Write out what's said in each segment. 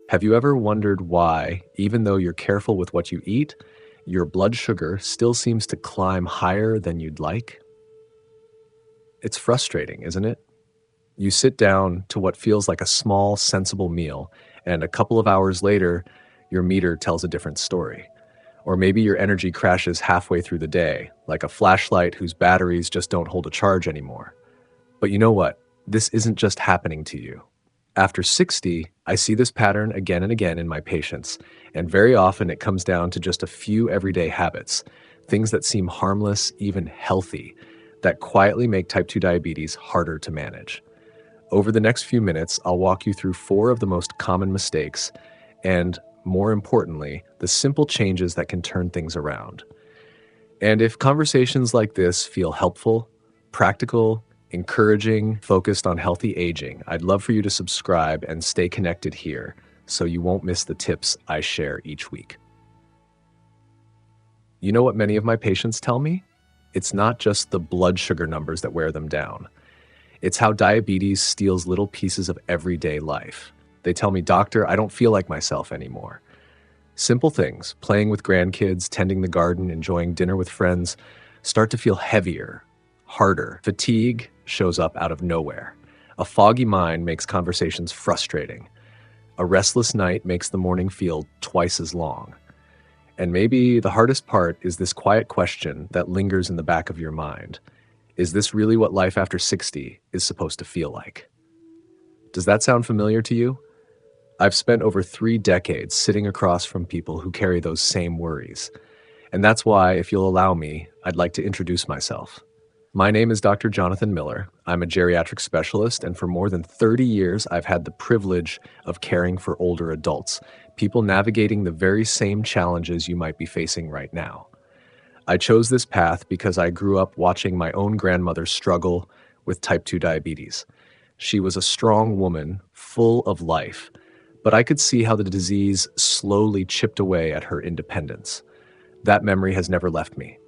Have you ever wondered why, even though you're careful with what you eat, your blood sugar still seems to climb higher than you'd like? It's frustrating, isn't it? You sit down to what feels like a small, sensible meal, and a couple of hours later, your meter tells a different story. Or maybe your energy crashes halfway through the day, like a flashlight whose batteries just don't hold a charge anymore. But you know what? This isn't just happening to you. After 60, I see this pattern again and again in my patients, and very often it comes down to just a few everyday habits, things that seem harmless, even healthy, that quietly make type 2 diabetes harder to manage. Over the next few minutes, I'll walk you through four of the most common mistakes and, more importantly, the simple changes that can turn things around. And if conversations like this feel helpful, practical, encouraging, focused on healthy aging, I'd love for you to subscribe and stay connected here so you won't miss the tips I share each week. You know what many of my patients tell me? It's not just the blood sugar numbers that wear them down. It's how diabetes steals little pieces of everyday life. They tell me, "Doctor, I don't feel like myself anymore." Simple things, playing with grandkids, tending the garden, enjoying dinner with friends, start to feel heavier, harder. Fatigue shows up out of nowhere. A foggy mind makes conversations frustrating. A restless night makes the morning feel twice as long. And maybe the hardest part is this quiet question that lingers in the back of your mind. Is this really what life after 60 is supposed to feel like? Does that sound familiar to you? I've spent over 3 decades sitting across from people who carry those same worries. And that's why, if you'll allow me, I'd like to introduce myself. My name is Dr. Jonathan Miller. I'm a geriatric specialist, and for more than 30 years, I've had the privilege of caring for older adults, people navigating the very same challenges you might be facing right now. I chose this path because I grew up watching my own grandmother struggle with type 2 diabetes. She was a strong woman, full of life, but I could see how the disease slowly chipped away at her independence. That memory has never left me.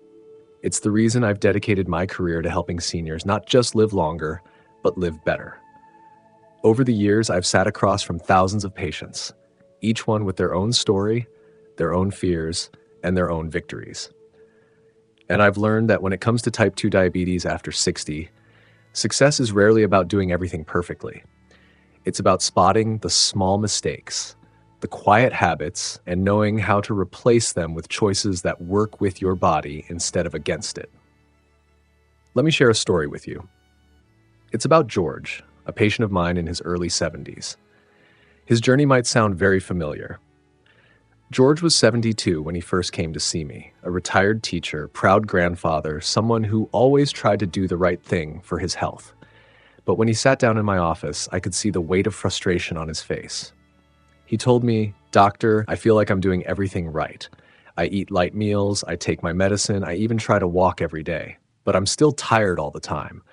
It's the reason I've dedicated my career to helping seniors not just live longer, but live better. Over the years, I've sat across from thousands of patients, each one with their own story, their own fears, and their own victories. And I've learned that when it comes to type 2 diabetes after 60, success is rarely about doing everything perfectly. It's about spotting the small mistakes, the quiet habits, and knowing how to replace them with choices that work with your body instead of against it. Let me share a story with you. It's about George, a patient of mine in his early 70s. His journey might sound very familiar. George was 72 when he first came to see me, a retired teacher, proud grandfather, someone who always tried to do the right thing for his health. But when he sat down in my office, I could see the weight of frustration on his face. He told me, "Doctor, I feel like I'm doing everything right. I eat light meals, I take my medicine, I even try to walk every day. But I'm still tired all the time.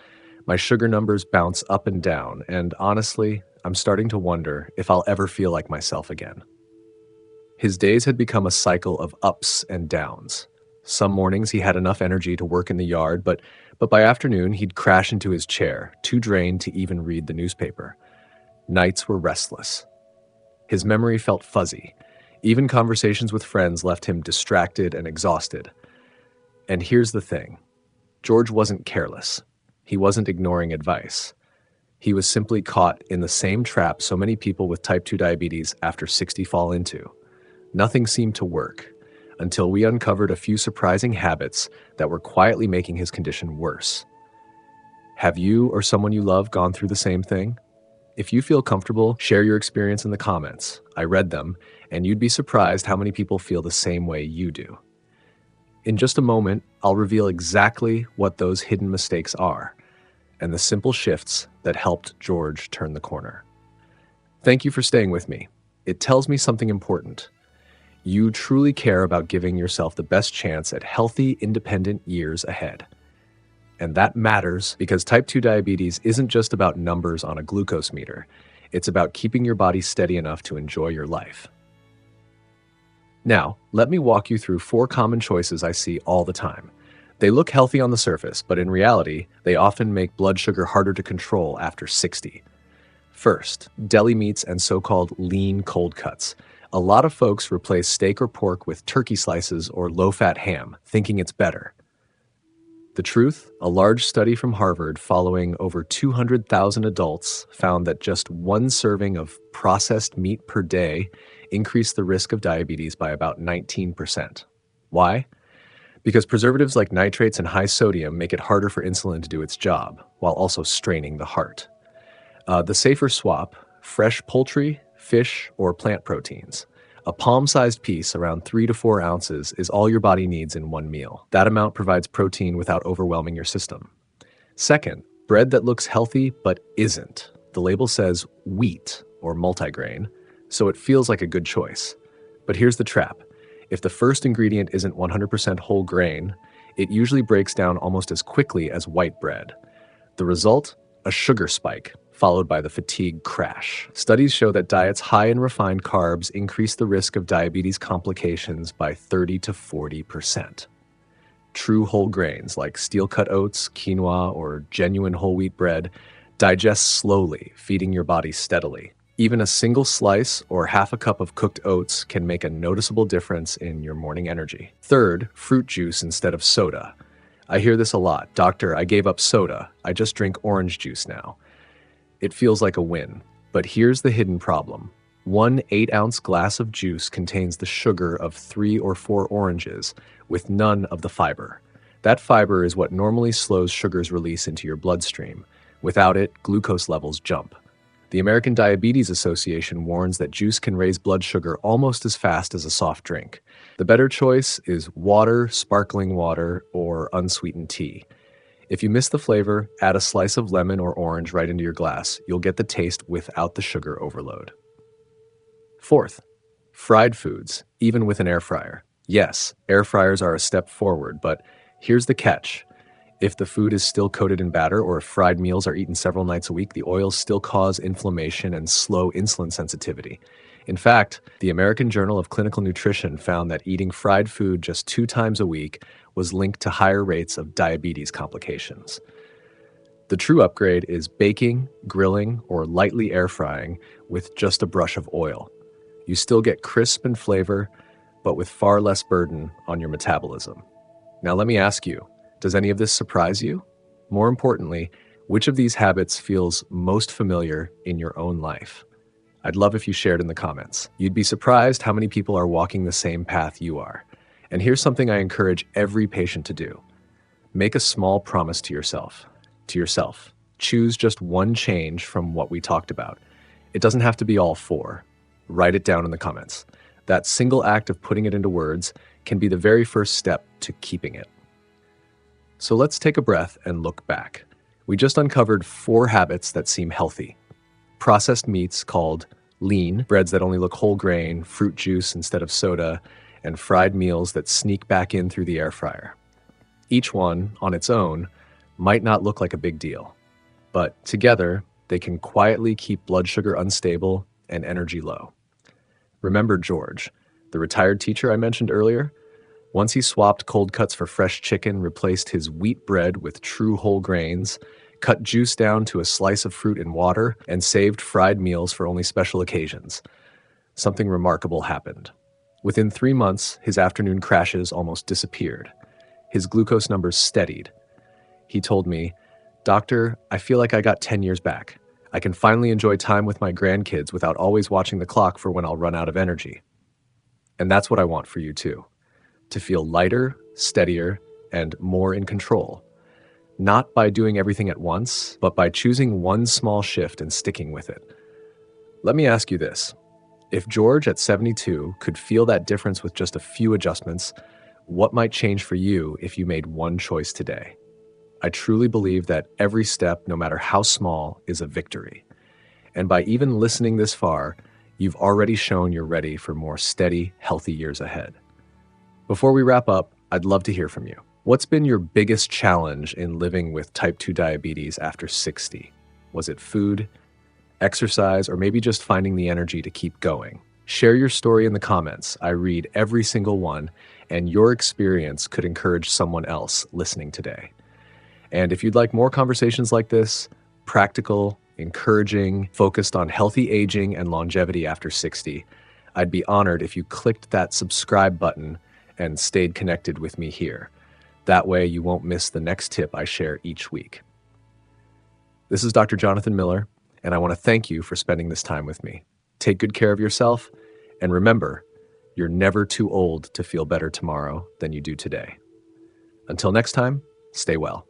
My sugar numbers bounce up and down, and honestly, I'm starting to wonder if I'll ever feel like myself again." His days had become a cycle of ups and downs. Some mornings he had enough energy to work in the yard, but by afternoon he'd crash into his chair, too drained to even read the newspaper. Nights were restless. His memory felt fuzzy. Even conversations with friends left him distracted and exhausted. And here's the thing. George wasn't careless. He wasn't ignoring advice. He was simply caught in the same trap so many people with type 2 diabetes after 60 fall into. Nothing seemed to work until we uncovered a few surprising habits that were quietly making his condition worse. Have you or someone you love gone through the same thing? If you feel comfortable, share your experience in the comments. I read them, and you'd be surprised how many people feel the same way you do. In just a moment, I'll reveal exactly what those hidden mistakes are and the simple shifts that helped George turn the corner. Thank you for staying with me. It tells me something important. You truly care about giving yourself the best chance at healthy, independent years ahead. And that matters because type 2 diabetes isn't just about numbers on a glucose meter. It's about keeping your body steady enough to enjoy your life. Now, let me walk you through 4 common choices I see all the time. They look healthy on the surface, but in reality, they often make blood sugar harder to control after 60. First, deli meats and so-called lean cold cuts. A lot of folks replace steak or pork with turkey slices or low-fat ham, thinking it's better. The truth? A large study from Harvard following over 200,000 adults found that just one serving of processed meat per day increased the risk of diabetes by about 19%. Why? Because preservatives like nitrates and high sodium make it harder for insulin to do its job, while also straining the heart. The safer swap: fresh poultry, fish, or plant proteins. A palm-sized piece, around 3 to 4 ounces, is all your body needs in one meal. That amount provides protein without overwhelming your system. Second, bread that looks healthy but isn't. The label says wheat or multigrain, so it feels like a good choice. But here's the trap. If the first ingredient isn't 100% whole grain, it usually breaks down almost as quickly as white bread. The result? A sugar spike, followed by the fatigue crash. Studies show that diets high in refined carbs increase the risk of diabetes complications by 30 to 40%. True whole grains like steel-cut oats, quinoa, or genuine whole wheat bread digest slowly, feeding your body steadily. Even a single slice or half a cup of cooked oats can make a noticeable difference in your morning energy. Third, fruit juice instead of soda. I hear this a lot. Doctor, I gave up soda. I just drink orange juice now. It feels like a win, but here's the hidden problem. One 8-ounce glass of juice contains the sugar of 3 or 4 oranges, with none of the fiber. That fiber is what normally slows sugar's release into your bloodstream. Without it, glucose levels jump. The American Diabetes Association warns that juice can raise blood sugar almost as fast as a soft drink. The better choice is water, sparkling water, or unsweetened tea. If you miss the flavor, add a slice of lemon or orange right into your glass. You'll get the taste without the sugar overload. Fourth, fried foods, even with an air fryer. Yes, air fryers are a step forward, but here's the catch. If the food is still coated in batter or if fried meals are eaten several nights a week, the oils still cause inflammation and slow insulin sensitivity. In fact, the American Journal of Clinical Nutrition found that eating fried food just 2 times a week was linked to higher rates of diabetes complications. The true upgrade is baking, grilling, or lightly air frying with just a brush of oil. You still get crisp and flavor, but with far less burden on your metabolism. Now let me ask you, does any of this surprise you? More importantly, which of these habits feels most familiar in your own life? I'd love if you shared in the comments. You'd be surprised how many people are walking the same path you are. And here's something I encourage every patient to do. Make a small promise to yourself. Choose just one change from what we talked about. It doesn't have to be all 4. Write it down in the comments. That single act of putting it into words can be the very first step to keeping it. So let's take a breath and look back. We just uncovered 4 habits that seem healthy. Processed meats called lean, breads that only look whole grain, fruit juice instead of soda, and fried meals that sneak back in through the air fryer. Each one, on its own, might not look like a big deal, but together, they can quietly keep blood sugar unstable and energy low. Remember George, the retired teacher I mentioned earlier? Once he swapped cold cuts for fresh chicken, replaced his wheat bread with true whole grains, cut juice down to a slice of fruit and water, and saved fried meals for only special occasions. Something remarkable happened. Within 3 months, his afternoon crashes almost disappeared. His glucose numbers steadied. He told me, "Doctor, I feel like I got 10 years back. I can finally enjoy time with my grandkids without always watching the clock for when I'll run out of energy." And that's what I want for you too. To feel lighter, steadier, and more in control. Not by doing everything at once, but by choosing one small shift and sticking with it. Let me ask you this. If George at 72 could feel that difference with just a few adjustments, what might change for you if you made one choice today? I truly believe that every step, no matter how small, is a victory. And by even listening this far, you've already shown you're ready for more steady, healthy years ahead. Before we wrap up, I'd love to hear from you. What's been your biggest challenge in living with type 2 diabetes after 60? Was it food, exercise, or maybe just finding the energy to keep going? Share your story in the comments. I read every single one, and your experience could encourage someone else listening today. And if you'd like more conversations like this, practical, encouraging, focused on healthy aging and longevity after 60, I'd be honored if you clicked that subscribe button and stayed connected with me here. That way you won't miss the next tip I share each week. This is Dr. Jonathan Miller, and I want to thank you for spending this time with me. Take good care of yourself, and remember, you're never too old to feel better tomorrow than you do today. Until next time, stay well.